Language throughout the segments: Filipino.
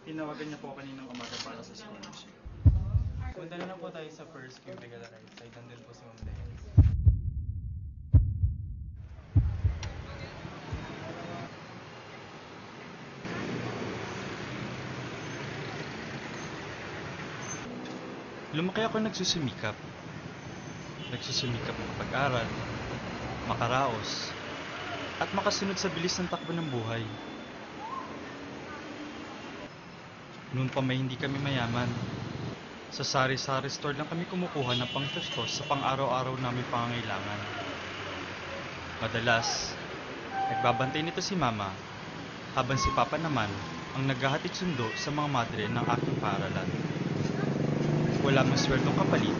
Tinawagan niya po kaninang umaga para sa scholarship. Punta na lang po tayo sa first cubicle right side. Nandun po si Ma'am Dayan. Lumaki ako nagsusumikap. Nagsusumikap makapag-aral, makaraos, at makasunod sa bilis ng takbo ng buhay. Noon pa may hindi kami mayaman. Sa sari-sari store lang kami kumukuha ng pang-tustos sa pang-araw-araw namin pangangailangan. Madalas, nagbabantay nito si Mama, habang si Papa naman ang naghahatid sundo sa mga madre ng aking paaralan. Wala mang swerdong kapalit,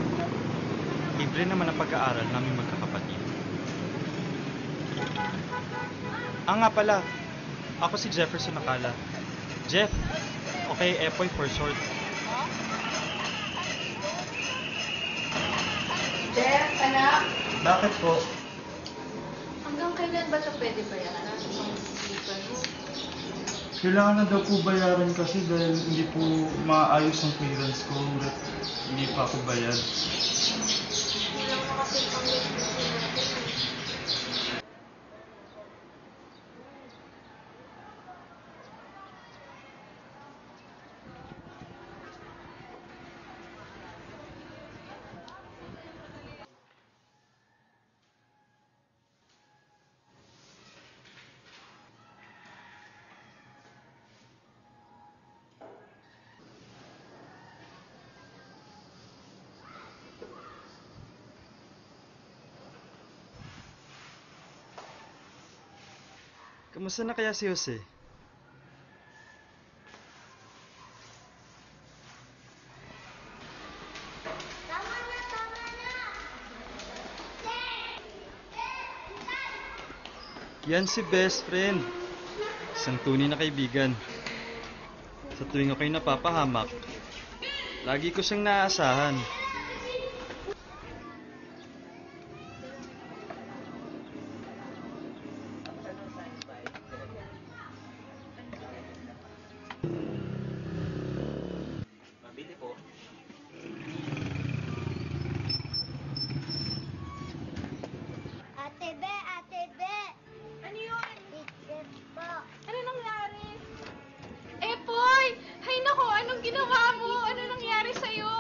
libre naman ang pag-aaral namin magkakapatid. Nga pala, ako si Jefferson Nakala. Jeff, okay, Epoy for short. Jeff, anak, Bakit po? hanggang kailan ba ito pwede bayaran? Ang sleeper mo. Kailangan na daw po bayaran kasi dahil hindi po maayos ang clearance ko. Hindi pa ako bayad. Hindi lang na kasi pang-lipusin natin. Kamusta na kaya si Jose? Yan si best friend. Isang tunay na kaibigan. Sa tuwing ako'y napapahamak, lagi ko siyang naaasahan. Mabili po. Ate Be! Ate Be! Ano yun? Ticket po. Ano nangyari? Epoy! Hay nako, anong ginawa mo? Ano nangyari sa'yo?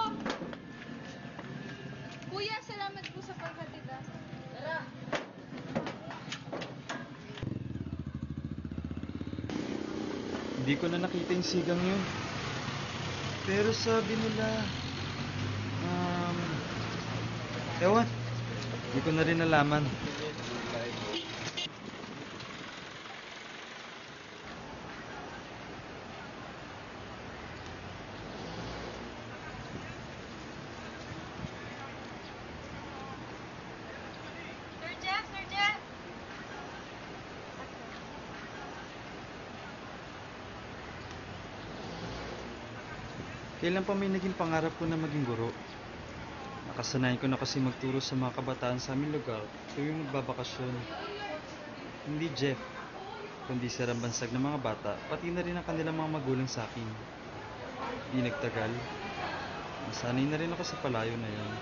Kuya, salamat po sa paghatid ah. Tara. Hindi ko na nakita yung sigang yun. Pero sabi nila, ewan, hindi ko na rin nalaman. Sir Jeff! Sir Jeff! Kailan pa may naging pangarap ko na maging guro? Nakasanayan ko na kasi magturo sa mga kabataan sa aming lugar tuwing magbabakasyon. Hindi Jeff, kundi sa rambansag ng mga bata, pati na rin ang kanilang mga magulang sa akin. Di nagtagal, nasanay na rin ako sa palayo na yun.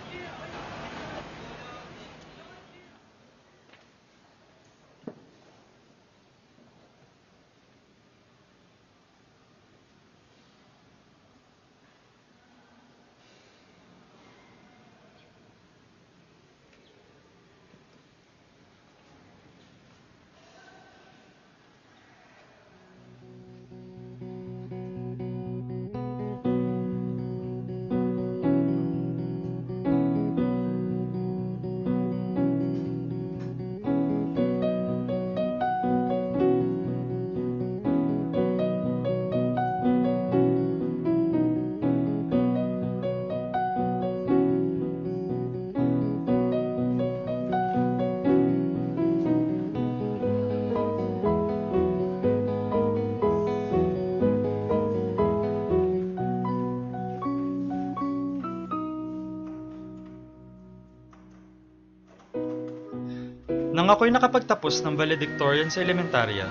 Nang ako'y nakapagtapos ng valedictorian sa elementarya,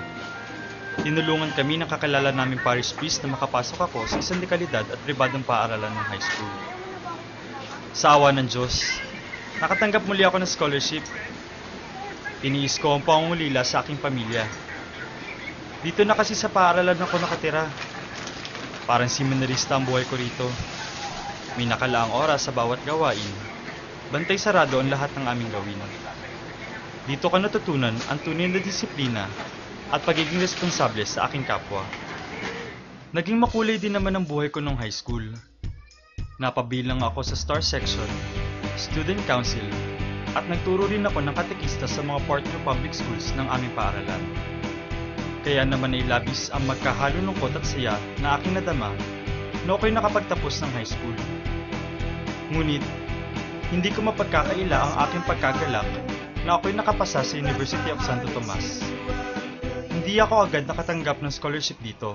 Tinulungan kami ng kakilala naming parish priest na makapasok ako sa isang dekalidad at pribadong paaralan ng high school. Sa awa ng Diyos, nakatanggap muli ako ng scholarship. Tiniis ko ang pangungulila sa aking pamilya. Dito na kasi sa paaralan ako nakatira. Parang seminarista ang buhay ko rito. May nakalaang oras sa bawat gawain. Bantay sarado ang lahat ng aming gawin. Dito ko natutunan ang tunay na disiplina at pagiging responsable sa aking kapwa. Naging makulay din naman ang buhay ko nung high school. Napabilang ako sa Star Section, Student Council, at nagturo rin ako ng katekista sa mga partner public schools ng aming paaralan. Kaya naman ay labis ang magkahalulungkot at saya na aking nadama na ako'y nakapagtapos ng high school. Ngunit, hindi ko mapagkakaila ang aking pagkagalak na ako'y nakapasa sa University of Santo Tomas. Hindi ako agad nakatanggap ng scholarship dito,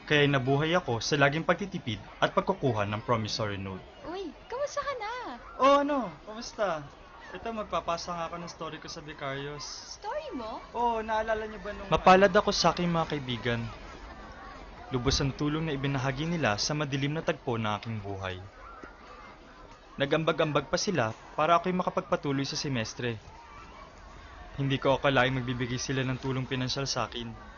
kaya nabuhay ako sa laging pagtitipid at pagkukuha ng promissory note. Uy, kamusta ka na? Oh, ano? Kamusta? Ito, magpapasa nga ako ng story ko sa Vicarious. Story mo? Oh, naalala niyo ba nung... Mapalad ako sa aking mga kaibigan. Lubos ang tulong na ibinahagi nila sa madilim na tagpo ng aking buhay. Nagambag-ambag pa sila para ako'y makapagpatuloy sa semestre. Hindi ko akalaing magbibigay sila ng tulong pinansyal sa akin.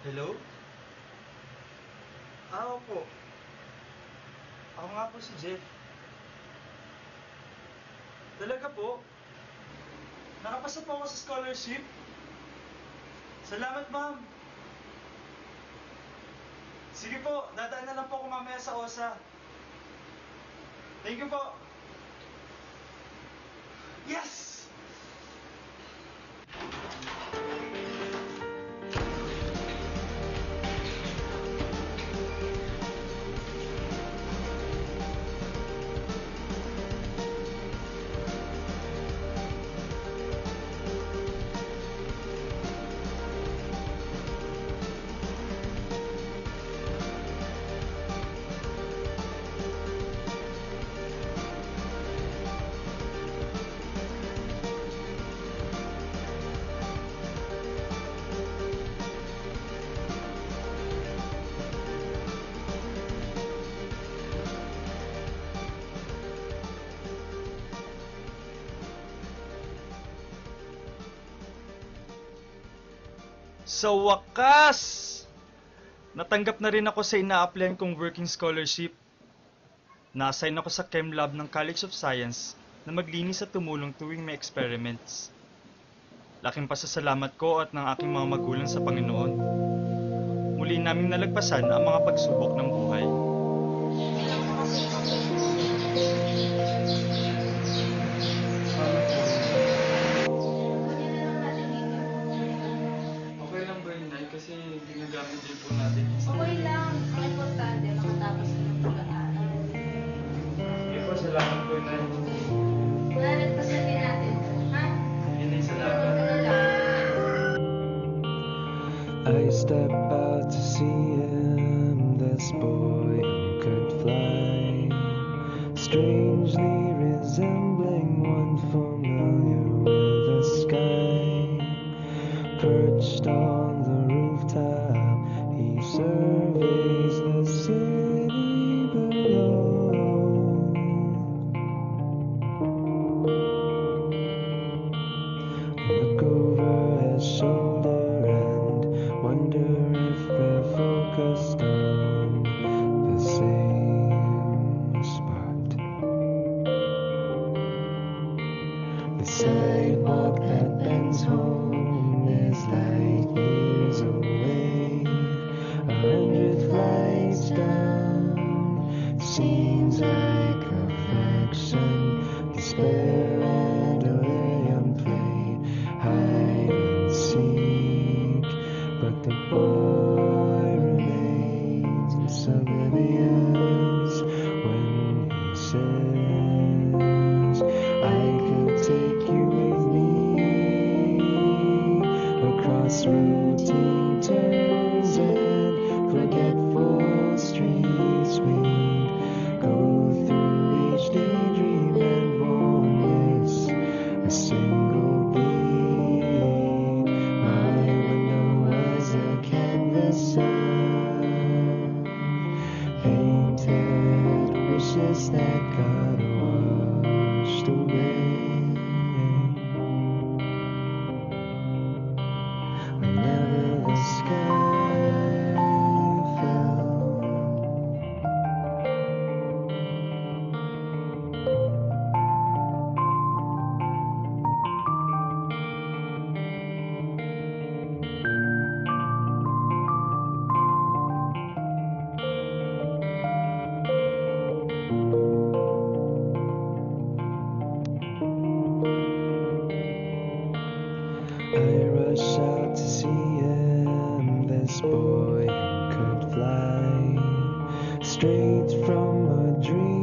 Hello? Opo. Ako nga po si Jeff. Talaga po? Nakapasa po ako sa scholarship? Salamat, ma'am. Sige po, dadaan na lang po ako mamaya sa OSA. Thank you po. Yes! Sa wakas! Natanggap na rin ako sa ina-applyan kong working scholarship. Na-assign ako sa Chem Lab ng College of Science na maglinis at tumulong tuwing may experiments. Laking pasasalamat ko at ng aking mga magulang sa Panginoon. Muli naming nalagpasan ang mga pagsubok ng buhay. Okay lang ba yun, Nay? Kasi ginagamit din po natin yung Okay lang. Ang importante, makatapos na ng pag-aaral. Sige po, salamat po, Nay. Malalagpasan din natin. Ha? Sige, Nay, salamat. Huwag ka na lang. I step out to see him, this boy who could fly, strangely resembling one familiar with the sky. Perched on the rooftop, he surveys the city below. Look over his shoulder and wonder if we're focused on the same spot. The sidewalk that bends home is light years away. 100 flights down seems like a fraction. Despair and delirium play hide and seek, but the boy remains oblivious when he says that got washed away. Whenever the sky fell, I rush out to see him, this boy who could fly straight from a dream.